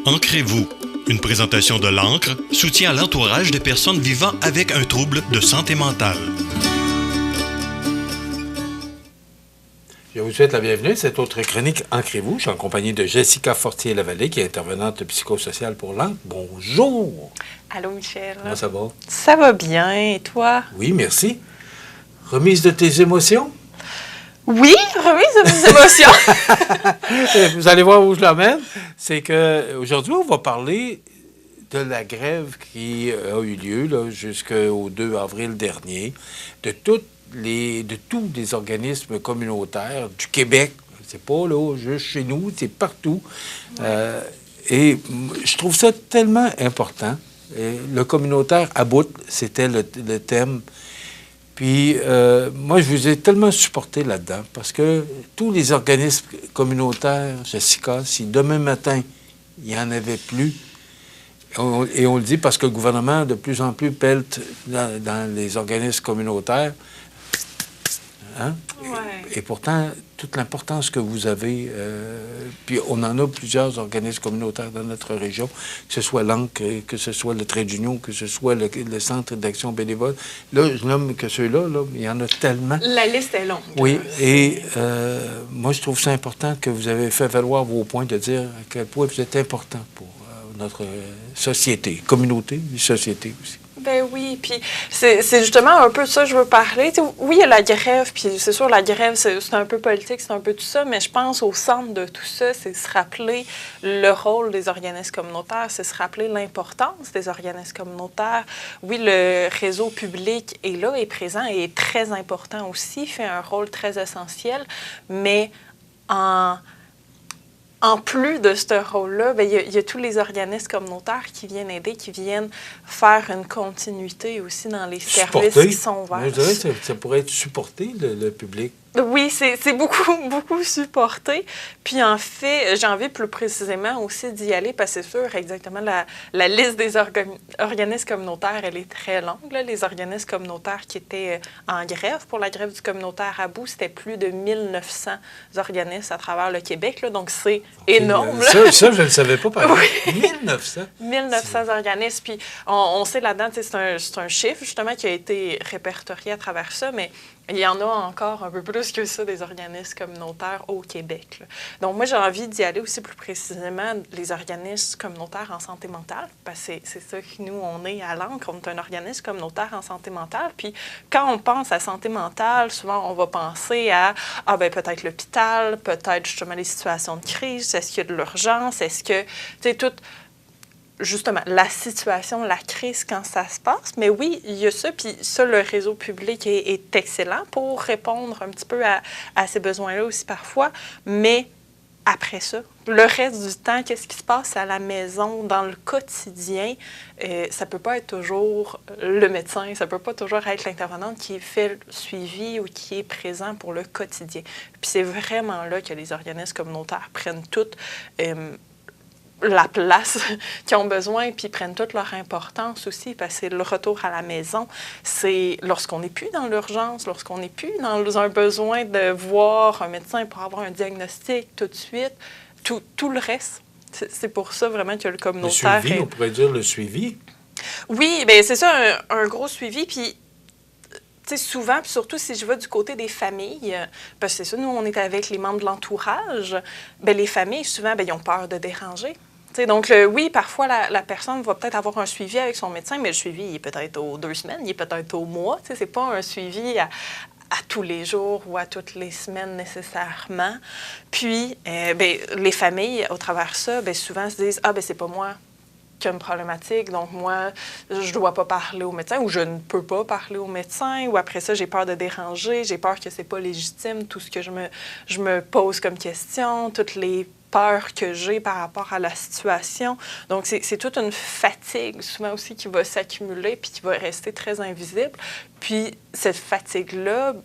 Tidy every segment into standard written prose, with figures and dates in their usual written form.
Ancrez-vous. Une présentation de l'ANCRE, soutient l'entourage des personnes vivant avec un trouble de santé mentale. Je vous souhaite la bienvenue à cette autre chronique Ancrez-vous. Je suis en compagnie de Jessica Fortier-Lavallée, qui est intervenante psychosociale pour l'ANCRE. Bonjour! Allô, Michel. Comment ça va? Ça va bien, et toi? Oui, merci. Remise de tes émotions? Oui, remise de mes émotions. Vous allez voir où je l'emmène. C'est qu'aujourd'hui, on va parler de la grève qui a eu lieu jusqu'au 2 avril dernier, de tous les organismes communautaires du Québec. C'est pas là, juste chez nous, c'est partout. Et je trouve ça tellement important. Et le communautaire à bout, c'était le thème. Puis, moi, je vous ai tellement supporté là-dedans parce que tous les organismes communautaires, Jessica, si demain matin, il n'y en avait plus, et on le dit parce que le gouvernement, de plus en plus, pèle dans les organismes communautaires, hein? Ouais. Et pourtant, toute l'importance que vous avez, puis on en a plusieurs organismes communautaires dans notre région, que ce soit l'ANCRE, que ce soit le Trait d'Union, que ce soit le Centre d'action bénévole. Là, je nomme que ceux-là, là, il y en a tellement. La liste est longue. Oui, et moi, je trouve ça important que vous avez fait valoir vos points, de dire à quel point vous êtes important pour notre société, communauté, mais société aussi. Ben oui, puis c'est justement un peu de ça que je veux parler. T'sais, oui, il y a la grève, puis c'est sûr, la grève, c'est un peu politique, c'est un peu tout ça, mais je pense au centre de tout ça, c'est se rappeler le rôle des organismes communautaires, c'est se rappeler l'importance des organismes communautaires. Oui, le réseau public est là, est présent et est très important aussi, fait un rôle très essentiel, mais en plus de ce rôle-là, bien, il y a tous les organismes communautaires qui viennent aider, qui viennent faire une continuité aussi dans les services qui sont ouverts. Je dirais que ça pourrait être supporté, le public. Oui, c'est beaucoup, beaucoup supporté. Puis en fait, j'ai envie plus précisément aussi d'y aller parce que c'est sûr, exactement, la liste des organismes communautaires, elle est très longue. Là. Les organismes communautaires qui étaient en grève, pour la grève du communautaire à bout, c'était plus de 1900 organismes à travers le Québec. Là, donc c'est énorme. Ça, je ne le savais pas, par exemple. Oui. 1900? 1900 organismes. Puis on sait là-dedans, c'est un chiffre justement qui a été répertorié à travers ça, mais il y en a encore un peu plus que ça, des organismes communautaires au Québec. Là. Donc, moi, j'ai envie d'y aller aussi plus précisément, les organismes communautaires en santé mentale, parce que c'est ça que nous, on est à l'ANCRE, on est un organisme communautaire en santé mentale. Puis, quand on pense à santé mentale, souvent, on va penser à, peut-être l'hôpital, peut-être justement les situations de crise, est-ce qu'il y a de l'urgence, est-ce que, tu sais, tout... Justement, la situation, la crise quand ça se passe. Mais oui, il y a ça. Puis ça, le réseau public est excellent pour répondre un petit peu à ces besoins-là aussi parfois. Mais après ça, le reste du temps, qu'est-ce qui se passe à la maison, dans le quotidien, ça ne peut pas être toujours le médecin, ça ne peut pas toujours être l'intervenante qui fait le suivi ou qui est présent pour le quotidien. Puis c'est vraiment là que les organismes communautaires prennent toute... la place qu'ils ont besoin, puis prennent toute leur importance aussi, parce que le retour à la maison, c'est lorsqu'on n'est plus dans l'urgence, lorsqu'on n'est plus dans un besoin de voir un médecin pour avoir un diagnostic tout de suite, tout le reste. C'est pour ça vraiment que le communautaire... Le suivi, on pourrait dire le suivi. Oui, bien c'est ça, un gros suivi, puis... Tu sais, souvent, puis surtout si je vais du côté des familles, parce que c'est ça, nous, on est avec les membres de l'entourage, bien, les familles, souvent, bien, ils ont peur de déranger. Tu sais, donc, oui, parfois, la personne va peut-être avoir un suivi avec son médecin, mais le suivi, il est peut-être aux 2 semaines, il est peut-être au mois. Tu sais, c'est pas un suivi à tous les jours ou à toutes les semaines nécessairement. Puis, bien, les familles, au travers de ça, bien, souvent se disent « Ah, bien, c'est pas moi qui a une problématique, donc moi, je ne dois pas parler au médecin ou je ne peux pas parler au médecin ou après ça, j'ai peur de déranger, j'ai peur que c'est pas légitime, tout ce que je me pose comme question, toutes les peurs que j'ai par rapport à la situation. Donc, c'est toute une fatigue, souvent aussi, qui va s'accumuler puis qui va rester très invisible. Puis, cette fatigue-là,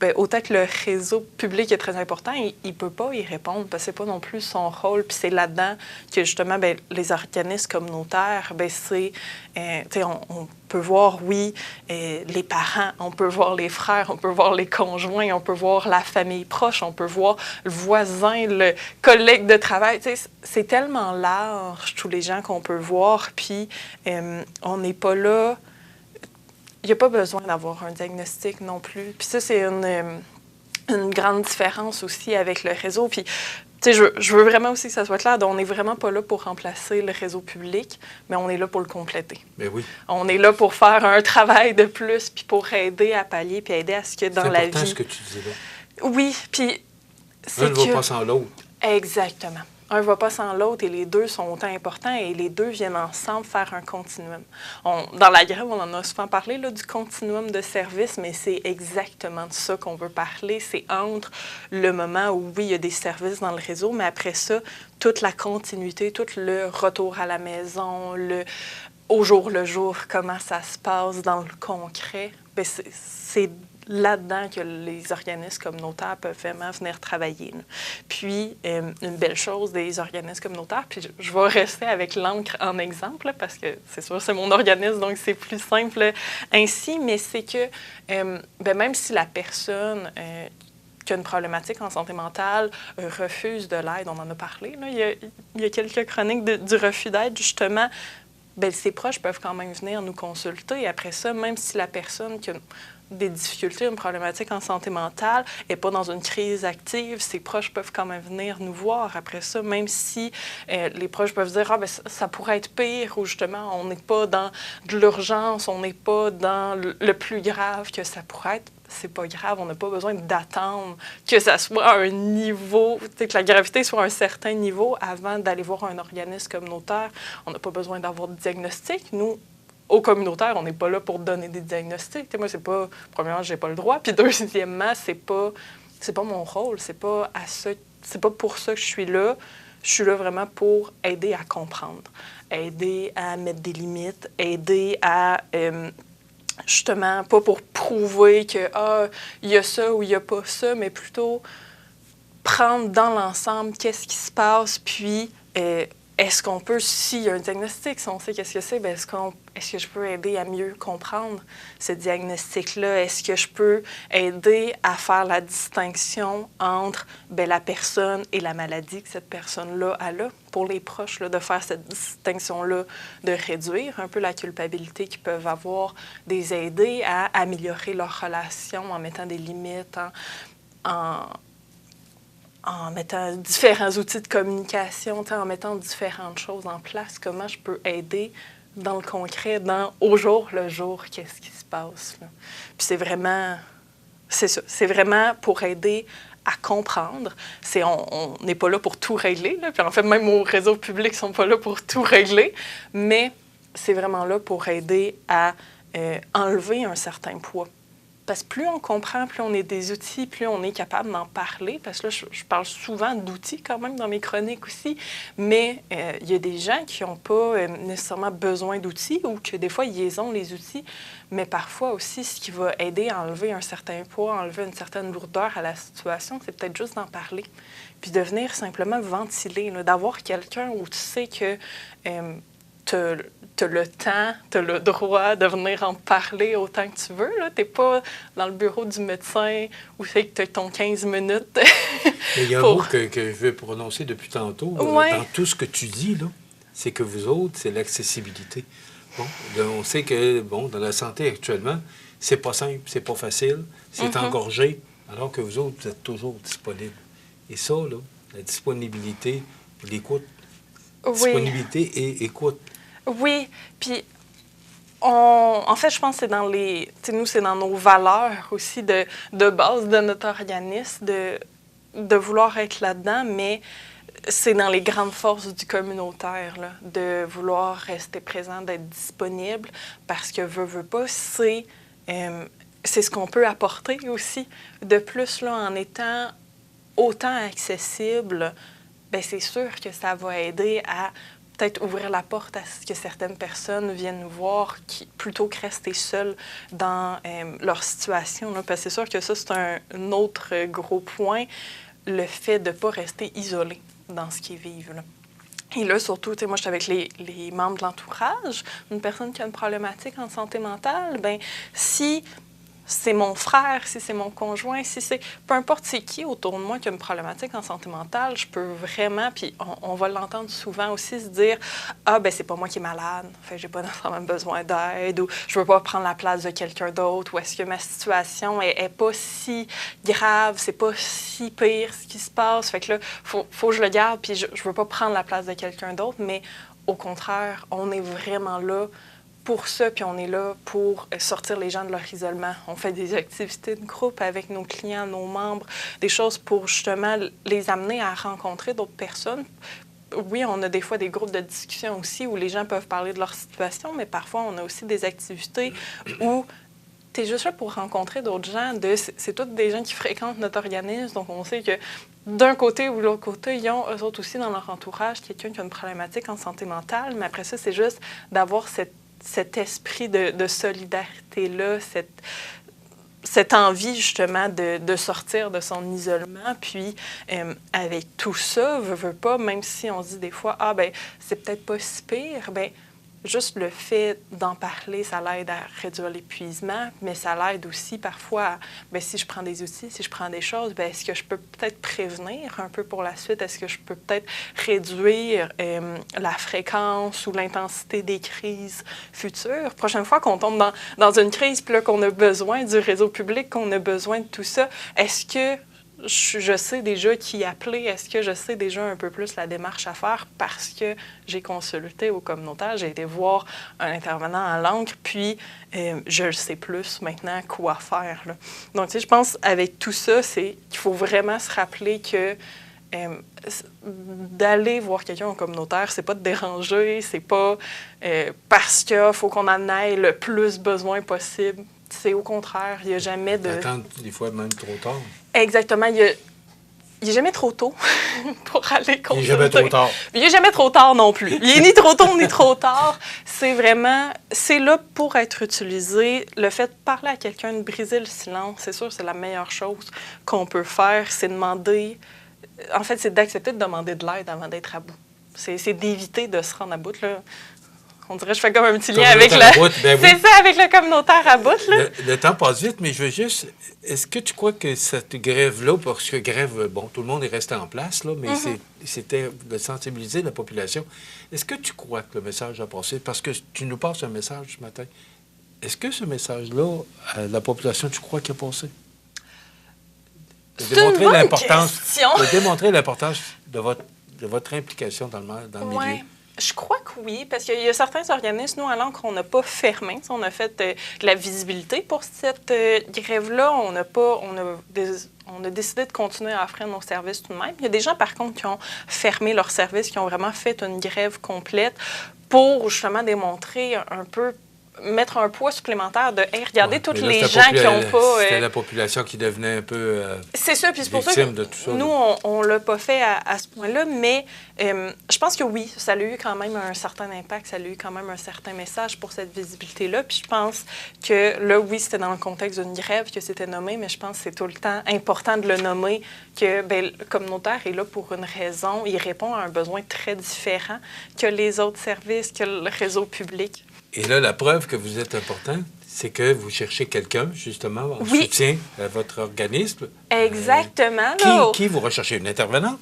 ben, autant que le réseau public est très important, il ne peut pas y répondre parce que ce n'est pas non plus son rôle. Puis c'est là-dedans que justement, ben, les organismes communautaires, ben, c'est, on peut voir, oui, les parents, on peut voir les frères, on peut voir les conjoints, on peut voir la famille proche, on peut voir le voisin, le collègue de travail. C'est tellement large, tous les gens qu'on peut voir, puis on n'est pas là. Il n'y a pas besoin d'avoir un diagnostic non plus. Puis ça, c'est une grande différence aussi avec le réseau. Puis, tu sais, je veux vraiment aussi que ça soit clair. On n'est vraiment pas là pour remplacer le réseau public, mais on est là pour le compléter. Mais oui. On est là pour faire un travail de plus, puis pour aider à pallier, puis aider à ce que dans la vie... C'est important ce que tu disais là. Oui, puis c'est un ne va pas sans l'autre. Exactement. Un ne va pas sans l'autre et les deux sont autant importants et les deux viennent ensemble faire un continuum. Dans la grève, on en a souvent parlé là, du continuum de services, mais c'est exactement de ça qu'on veut parler. C'est entre le moment où, oui, il y a des services dans le réseau, mais après ça, toute la continuité, tout le retour à la maison, au jour le jour, comment ça se passe dans le concret. Bien, c'est là-dedans que les organismes communautaires peuvent vraiment venir travailler. Là. Puis, une belle chose des organismes communautaires, puis je vais rester avec l'encre en exemple, là, parce que c'est sûr, c'est mon organisme, donc c'est plus simple ainsi, mais c'est que bien, même si la personne qui a une problématique en santé mentale refuse de l'aide, on en a parlé, là, il y a quelques chroniques du refus d'aide, justement, bien, ses proches peuvent quand même venir nous consulter. Après ça, même si la personne qui a des difficultés, une problématique en santé mentale, n'est pas dans une crise active, ses proches peuvent quand même venir nous voir. Après ça, même si les proches peuvent dire « Ah, bien, ça pourrait être pire » ou justement, on n'est pas dans de l'urgence, on n'est pas dans le plus grave que ça pourrait être, c'est pas grave, on n'a pas besoin d'attendre que ça soit à un niveau, que la gravité soit à un certain niveau avant d'aller voir un organisme communautaire. On n'a pas besoin d'avoir de diagnostic. Nous, au communautaire, on n'est pas là pour donner des diagnostics. Moi, c'est pas... Premièrement, j'ai pas le droit. Puis deuxièmement, c'est pas mon rôle. C'est pas pour ça que je suis là. Je suis là vraiment pour aider à comprendre, aider à mettre des limites, aider à... justement, pas pour prouver que il y a ça ou il n'y a pas ça, mais plutôt prendre dans l'ensemble qu'est-ce qui se passe, puis est-ce qu'on peut, s'il y a un diagnostic, si on sait qu'est-ce que c'est, bien, est-ce que je peux aider à mieux comprendre ce diagnostic-là? Est-ce que je peux aider à faire la distinction entre bien, la personne et la maladie que cette personne-là a là? Pour les proches, là, de faire cette distinction-là, de réduire un peu la culpabilité qu'ils peuvent avoir, des aider à améliorer leur relation en mettant des limites, en mettant différents outils de communication, en mettant différentes choses en place, comment je peux aider dans le concret, au jour le jour, qu'est-ce qui se passe. Là. Puis c'est ça, c'est vraiment pour aider à comprendre. On n'est pas là pour tout régler, là. Puis en fait, même aux réseaux publics, ils ne sont pas là pour tout régler, mais c'est vraiment là pour aider à enlever un certain poids. Parce que plus on comprend, plus on a des outils, plus on est capable d'en parler. Parce que là, je parle souvent d'outils quand même dans mes chroniques aussi, mais il y a des gens qui n'ont pas nécessairement besoin d'outils ou que des fois, ils ont les outils, mais parfois aussi, ce qui va aider à enlever un certain poids, enlever une certaine lourdeur à la situation, c'est peut-être juste d'en parler. Puis de venir simplement ventiler, là, d'avoir quelqu'un où tu sais que... tu as le temps, tu as le droit de venir en parler autant que tu veux. Tu n'es pas dans le bureau du médecin où c'est que tu as ton 15 minutes. Il y a un mot que je veux prononcer depuis tantôt. Ouais. Dans tout ce que tu dis, là, c'est que vous autres, c'est l'accessibilité. Bon, là, on sait que dans la santé actuellement, c'est pas simple, c'est pas facile, c'est engorgé, alors que vous autres, vous êtes toujours disponibles. Et ça, là, la disponibilité, l'écoute, disponibilité et écoute. Oui, puis en fait, je pense que c'est dans nous, c'est dans nos valeurs aussi de base de notre organisme de vouloir être là-dedans, mais c'est dans les grandes forces du communautaire, là, de vouloir rester présent, d'être disponible, parce que veut pas, c'est ce qu'on peut apporter aussi. De plus, là, en étant autant accessible, bien, c'est sûr que ça va aider à peut-être ouvrir la porte à ce que certaines personnes viennent nous voir plutôt que rester seules dans leur situation. Là, parce que c'est sûr que ça, c'est un autre gros point, le fait de ne pas rester isolé dans ce qu'ils vivent. Là. Et là, surtout, moi, je suis avec les membres de l'entourage. Une personne qui a une problématique en santé mentale, bien, si c'est mon frère, si c'est mon conjoint, si c'est... Peu importe c'est qui autour de moi qui a une problématique en santé mentale, je peux vraiment, puis on va l'entendre souvent aussi, se dire « Ah, ben c'est pas moi qui est malade, fait que j'ai pas nécessairement besoin d'aide » ou « Je veux pas prendre la place de quelqu'un d'autre » ou « Est-ce que ma situation est pas si grave, c'est pas si pire ce qui se passe » Fait que là, faut que je le garde, puis je veux pas prendre la place de quelqu'un d'autre, mais au contraire, on est vraiment là pour ça, puis on est là pour sortir les gens de leur isolement. On fait des activités de groupe avec nos clients, nos membres, des choses pour justement les amener à rencontrer d'autres personnes. Oui, on a des fois des groupes de discussion aussi où les gens peuvent parler de leur situation, mais parfois on a aussi des activités où tu es juste là pour rencontrer d'autres gens. C'est tous des gens qui fréquentent notre organisme, donc on sait que d'un côté ou de l'autre côté, ils ont eux autres aussi dans leur entourage quelqu'un qui a une problématique en santé mentale, mais après ça, c'est juste d'avoir cet esprit de solidarité-là, cette envie justement de sortir de son isolement. Puis avec tout ça, veut pas, même si on se dit des fois, ah ben c'est peut-être pas si pire, ben juste le fait d'en parler, ça l'aide à réduire l'épuisement, mais ça l'aide aussi parfois à, bien, si je prends des outils, si je prends des choses, bien, est-ce que je peux peut-être prévenir un peu pour la suite? Est-ce que je peux peut-être réduire la fréquence ou l'intensité des crises futures? Prochaine fois qu'on tombe dans une crise, puis là qu'on a besoin du réseau public, qu'on a besoin de tout ça, est-ce que je sais déjà qui appeler, est-ce que je sais déjà un peu plus la démarche à faire parce que j'ai consulté au communautaire, j'ai été voir un intervenant en langue, puis je le sais plus maintenant quoi faire. Là. Donc, tu sais, je pense avec tout ça, c'est qu'il faut vraiment se rappeler que d'aller voir quelqu'un au communautaire, c'est pas de déranger, c'est pas parce qu'il faut qu'on en ait le plus besoin possible. C'est au contraire, il n'y a jamais de... Attendre des fois même trop tard. Exactement. Il n'est jamais trop tôt pour aller consulter. Il n'est jamais trop tard. Il n'est jamais trop tard non plus. Il n'est ni trop tôt ni trop tard. C'est vraiment... C'est là pour être utilisé. Le fait de parler à quelqu'un, de briser le silence, c'est sûr, c'est la meilleure chose qu'on peut faire. C'est demander... En fait, c'est d'accepter de demander de l'aide avant d'être à bout. C'est d'éviter de se rendre à bout, là. On dirait que je fais comme un petit lien avec C'est ça, avec le communautaire à bout, là. Le temps passe vite, mais je veux juste... Est-ce que tu crois que cette grève-là, parce que grève, bon, tout le monde est resté en place, là, mais c'était de sensibiliser la population. Est-ce que tu crois que le message a passé? Parce que tu nous passes un message ce matin. Est-ce que ce message-là, la population, tu crois qu'il a passé? C'est une bonne question. De démontrer l'importance de votre implication dans le milieu. Je crois que oui, parce qu'il y a certains organismes, nous, à l'encre, on n'a pas fermé. On a fait de la visibilité pour cette grève-là. On a décidé de continuer à offrir nos services tout de même. Il y a des gens, par contre, qui ont fermé leurs services, qui ont vraiment fait une grève complète pour justement démontrer un peu, mettre un poids supplémentaire de hey, regardez tous les gens qui n'ont pas... C'était la population qui devenait un peu c'est ça, puis c'est pour ça que de tout ça. Nous, on ne l'a pas fait à ce point-là, mais je pense que oui, ça a eu quand même un certain impact, ça a eu quand même un certain message pour cette visibilité-là, puis je pense que là, oui, c'était dans le contexte d'une grève que c'était nommé, mais je pense que c'est tout le temps important de le nommer, que bien, le communautaire est là pour une raison, il répond à un besoin très différent que les autres services, que le réseau public. Et là, la preuve que vous êtes important, c'est que vous cherchez quelqu'un, justement, en soutien à votre organisme. Exactement. Qui vous recherchez? Une intervenante?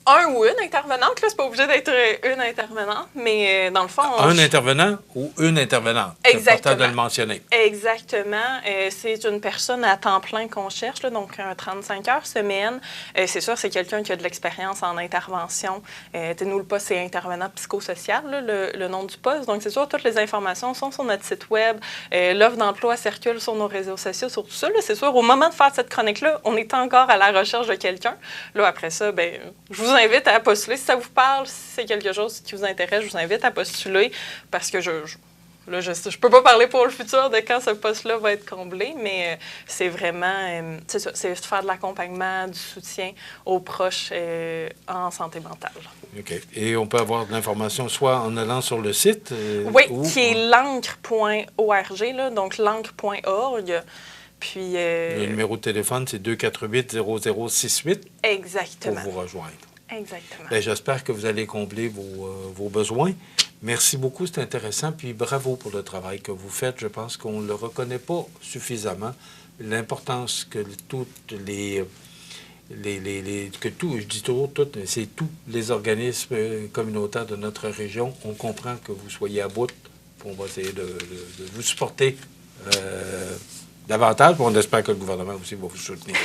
Un ou une intervenante, là, c'est pas obligé d'être une intervenante, mais dans le fond... Un intervenant ou une intervenante. Exactement. C'est important de le mentionner. Exactement. C'est une personne à temps plein qu'on cherche, là, donc 35 heures semaine. C'est sûr, c'est quelqu'un qui a de l'expérience en intervention. Nous, le poste, c'est intervenant psychosocial, là, le nom du poste. Donc, c'est sûr, toutes les informations sont sur notre site web. L'offre d'emploi circule sur nos réseaux sociaux, sur tout ça. Là, c'est sûr, au moment de faire cette chronique-là, on est encore à la recherche de quelqu'un. Là, après ça, bien, je vous invite à postuler. Si ça vous parle, si c'est quelque chose qui vous intéresse, je vous invite à postuler parce que Là, je ne peux pas parler pour le futur de quand ce poste-là va être comblé, mais c'est vraiment, c'est ça, c'est faire de l'accompagnement, du soutien aux proches en santé mentale. OK. Et on peut avoir de l'information soit en allant sur le site? Oui, qui est l'encre.org, là, donc l'encre.org. Puis, le numéro de téléphone, c'est 248-0068. Exactement. Pour vous rejoindre. Exactement. Bien, j'espère que vous allez combler vos besoins. Merci beaucoup, c'est intéressant. Puis bravo pour le travail que vous faites. Je pense qu'on ne le reconnaît pas suffisamment. L'importance que toutes les que tout, je dis toujours tout, c'est tous les organismes communautaires de notre région. On comprend que vous soyez à bout. On va essayer de vous supporter davantage. On espère que le gouvernement aussi va vous soutenir.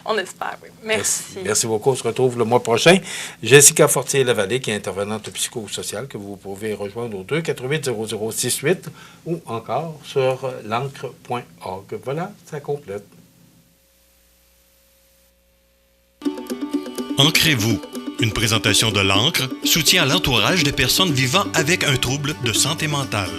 On espère, oui. Merci. Merci beaucoup. On se retrouve le mois prochain. Jessica Fortier-Lavallée, qui est intervenante psychosociale, que vous pouvez rejoindre au 248-0068 ou encore sur l'encre.org. Voilà, ça complète. Ancrez-vous. Une présentation de l'Ancre, soutien à l'entourage des personnes vivant avec un trouble de santé mentale.